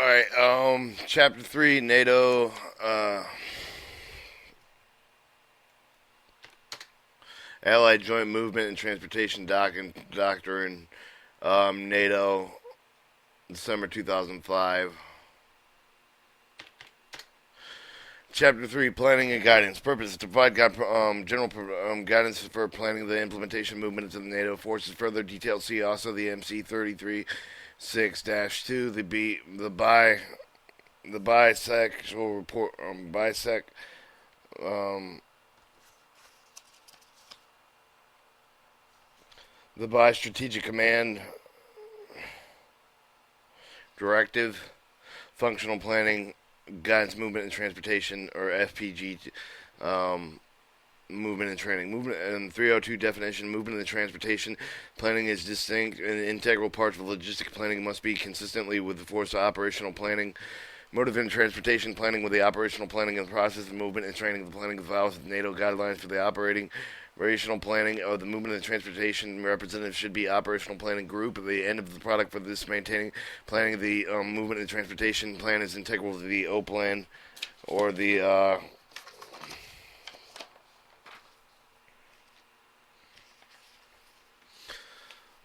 Alright, Chapter 3, NATO, Allied Joint Movement and Transportation Doctrine, NATO, December 2005. Chapter 3, Planning and Guidance. Purpose is to provide general guidance for planning the implementation movement into the NATO forces. Further details see also the MC 33-6-2, the bisexual report, the bi-strategic command directive, functional planning, guidance, movement, and transportation, or FPG, movement and training. Movement and 302 definition: movement and transportation planning is distinct and integral parts of logistic planning. Must be consistently with the force of operational planning. Motive and transportation planning with the operational planning and the process of movement and training. The planning follows the NATO guidelines for the operational planning of the movement and transportation. Representatives should be operational planning group. At the end of the product for this maintaining planning of the movement and transportation plan is integral to the O plan or the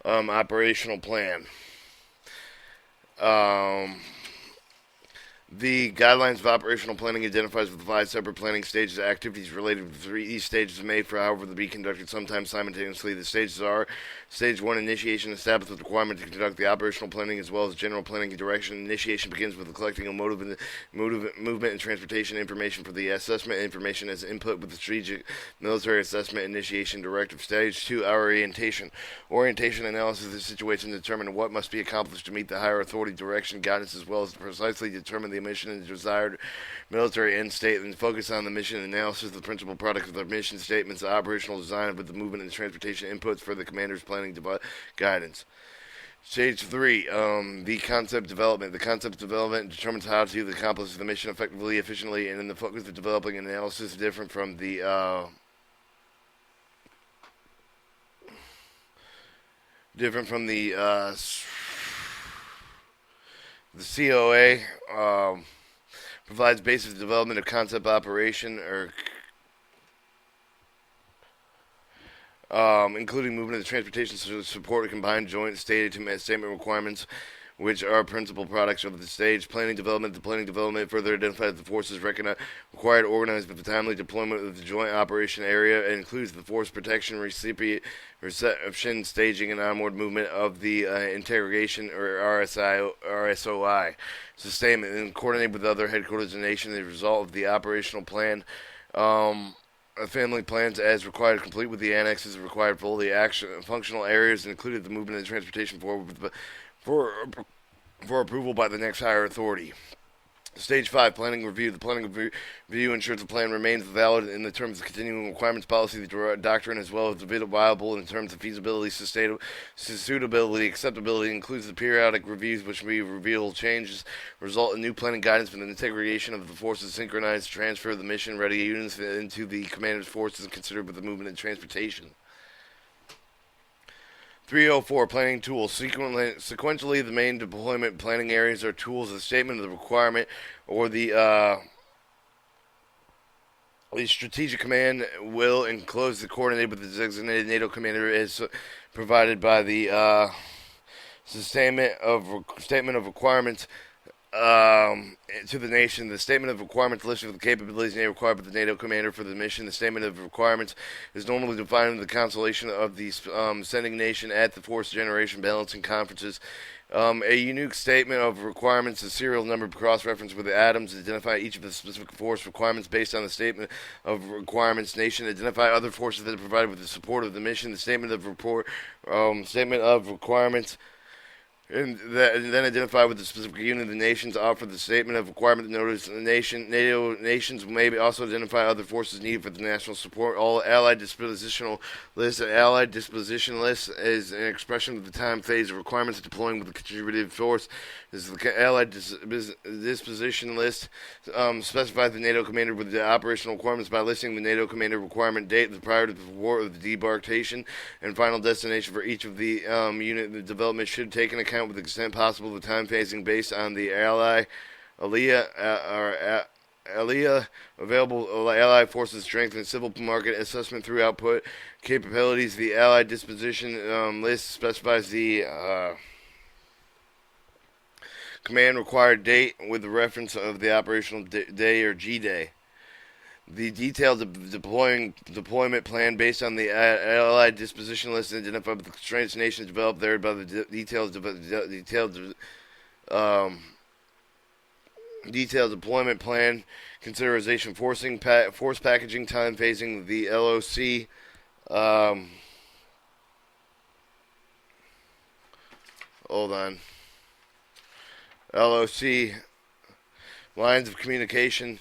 operational plan. The guidelines of operational planning identifies with the 5 separate planning stages. Activities related to each stages are made for however to be conducted sometimes simultaneously. The stages are: Stage 1, initiation, established with the requirement to conduct the operational planning as well as general planning and direction. Initiation begins with the collecting of movement and transportation information for the assessment information as input with the strategic military assessment initiation directive. Stage 2, orientation. Orientation analysis of the situation to determine what must be accomplished to meet the higher authority direction guidance as well as to precisely determine the mission and desired military end state, and focus on the mission analysis of the principal product of the mission statements, the operational design with the movement and transportation inputs for the commander's planning guidance. Stage 3, the concept development. The concept development determines how to accomplish the mission effectively, efficiently, and in the focus of developing analysis different from the COA provides basis development of concept operation or including movement and transportation support of combined joint statement requirements, which are principal products of the stage. Planning development. The planning development further identifies the forces required to organize for the timely deployment of the joint operation area. It includes the force protection, reception, staging, and onward movement of the interrogation or RSOI sustainment, and coordinate with other headquarters in the nation. The result of the operational plan. Family plans as required, complete with the annexes of required for the action functional areas, included the movement and transportation for approval by the next higher authority. Stage 5, planning review. The planning review ensures the plan remains valid in the terms of continuing requirements, policy, the doctrine, as well as viable in terms of feasibility, suitability, acceptability. Includes the periodic reviews which may reveal changes, result in new planning guidance for the integration of the forces, synchronized transfer of the mission ready units into the commander's forces, considered with the movement and transportation. 304, planning tools. Sequentially, the main deployment planning areas are tools: the statement of the requirement, or the strategic command will enclose the coordinate with the designated NATO commander as provided by the statement of requirements to the nation. The statement of requirements lists the capabilities required by the NATO commander for the mission. The statement of requirements is normally defined in the constellation of the sending nation at the force generation balancing conferences. A unique statement of requirements is serial number cross-reference with the atoms to identify each of the specific force requirements based on the statement of requirements nation. Identify other forces that are provided with the support of the mission. The statement of requirements and then identify with the specific unit of the nations offer the statement of requirement. Notice the NATO nations may also identify other forces needed for the national support. All Allied dispositional lists. An Allied disposition list is an expression of the time phase of requirements deploying with the contributive force. This is the Allied disposition list. Specifies the NATO commander with the operational requirements by listing the NATO commander requirement date prior to the war of the debarkation and final destination for each of the unit. The development should take into account account with the extent possible the time phasing based on the Aliyah available Allied forces strength and civil market assessment through output capabilities. The Allied disposition list specifies the command required date with the reference of the operational day or G day. The details of deployment plan based on the Allied disposition list identify the constraints nations developed there by the detailed deployment plan, consideration force packaging, time phasing, the LOC. Hold on. LOC, lines of communication,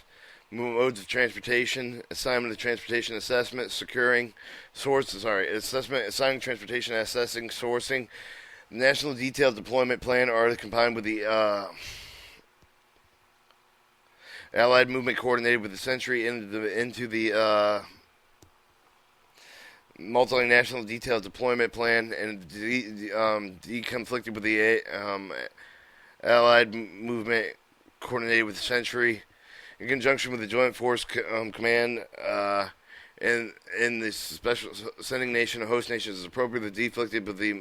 modes of transportation, assignment of transportation assessment, assigning transportation, assessing, sourcing. The National Detailed Deployment Plan are combined with the Allied movement coordinated with the Century into the multinational detailed deployment plan and deconflicted with the Allied movement coordinated with the Century in conjunction with the Joint Force Command and the special sending nation or host nations is appropriately deflected with the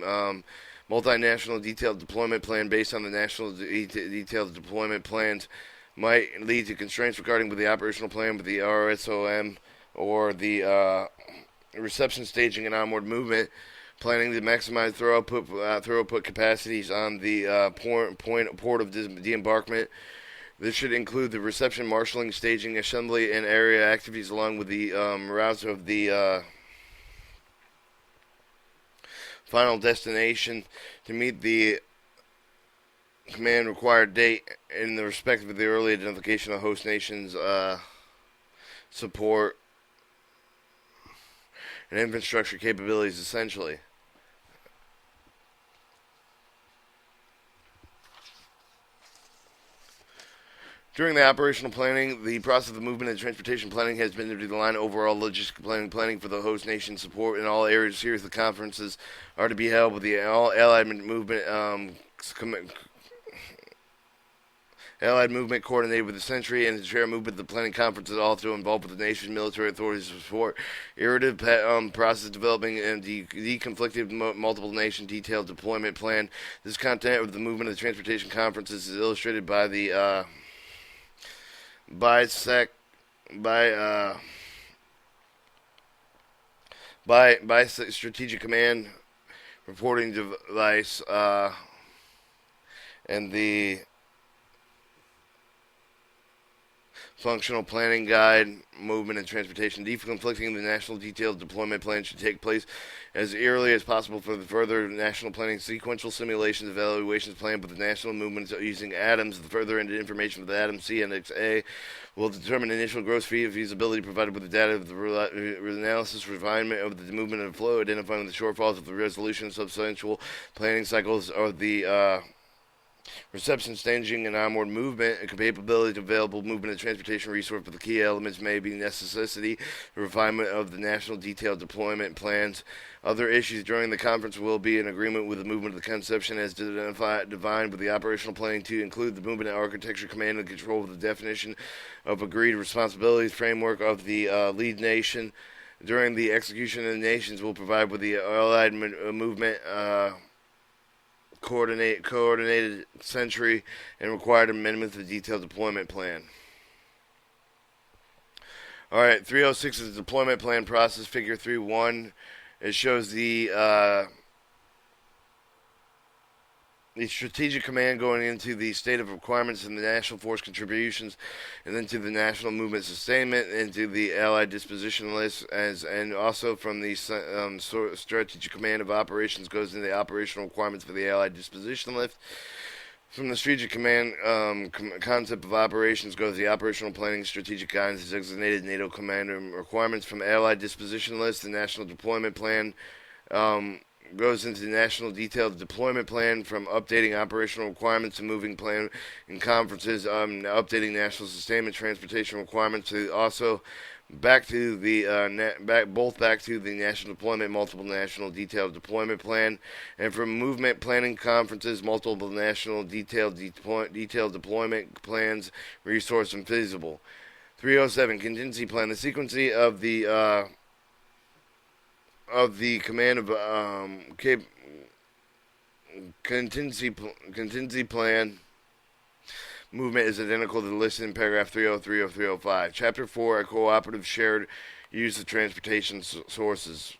multinational detailed deployment plan based on the national detailed deployment plans might lead to constraints regarding with the operational plan with the RSOM or the reception staging and onward movement planning to maximize throw-output capacities on the port of de-embarkment. This should include the reception, marshalling, staging, assembly, and area activities along with the routes of the final destination to meet the command required date in the respect of the early identification of host nations support and infrastructure capabilities essentially. During the operational planning, the process of movement and transportation planning has been to align overall logistical planning for the host nation support in all areas. Series of conferences are to be held with the Allied movement Allied movement coordinated with the Century and the share movement. The planning conferences also involved with the nation's military authorities to support iterative process developing and deconflicted multiple nation detailed deployment plan. This content of the movement of the transportation conferences is illustrated by the by strategic command reporting device and the functional planning guide, movement and transportation. Deconflicting the national detailed deployment plan should take place as early as possible for the further national planning. Sequential simulations, evaluations planned with the national movements using atoms. The further information for the atom C and XA will determine initial gross feasibility provided with the data of the analysis, refinement of the movement and flow, identifying the shortfalls of the resolution, substantial planning cycles of the reception, staging, and onward movement, and capability to available movement and transportation resource for the key elements may be necessity, refinement of the national detailed deployment plans. Other issues during the conference will be an agreement with the movement of the conception as defined with the operational planning to include the movement and architecture, command and control of the definition of agreed responsibilities, framework of the lead nation. During the execution of the nations will provide with the Allied movement coordinated Century and required amendments to the detailed deployment plan. Alright, 306 is the deployment plan process, figure 3.1. It shows the strategic command going into the state of requirements and the national force contributions, and then to the national movement sustainment, and to the Allied disposition list, and also from the strategic command of operations goes into the operational requirements for the Allied disposition list. From the strategic command concept of operations goes the operational planning strategic guidance, designated NATO commander requirements from Allied disposition list, the national deployment plan. goes into the National Detailed Deployment Plan, from updating operational requirements to moving plan and conferences, updating national sustainment transportation requirements, to also back to the back to the national deployment, multiple national detailed deployment plan, and from movement planning conferences, multiple national detailed deployment plans, resource and feasible. 307 contingency plan. The sequencing of the command of contingency plan movement is identical to the listed in paragraph 303 of 305. Chapter 4, a cooperative shared use of transportation sources.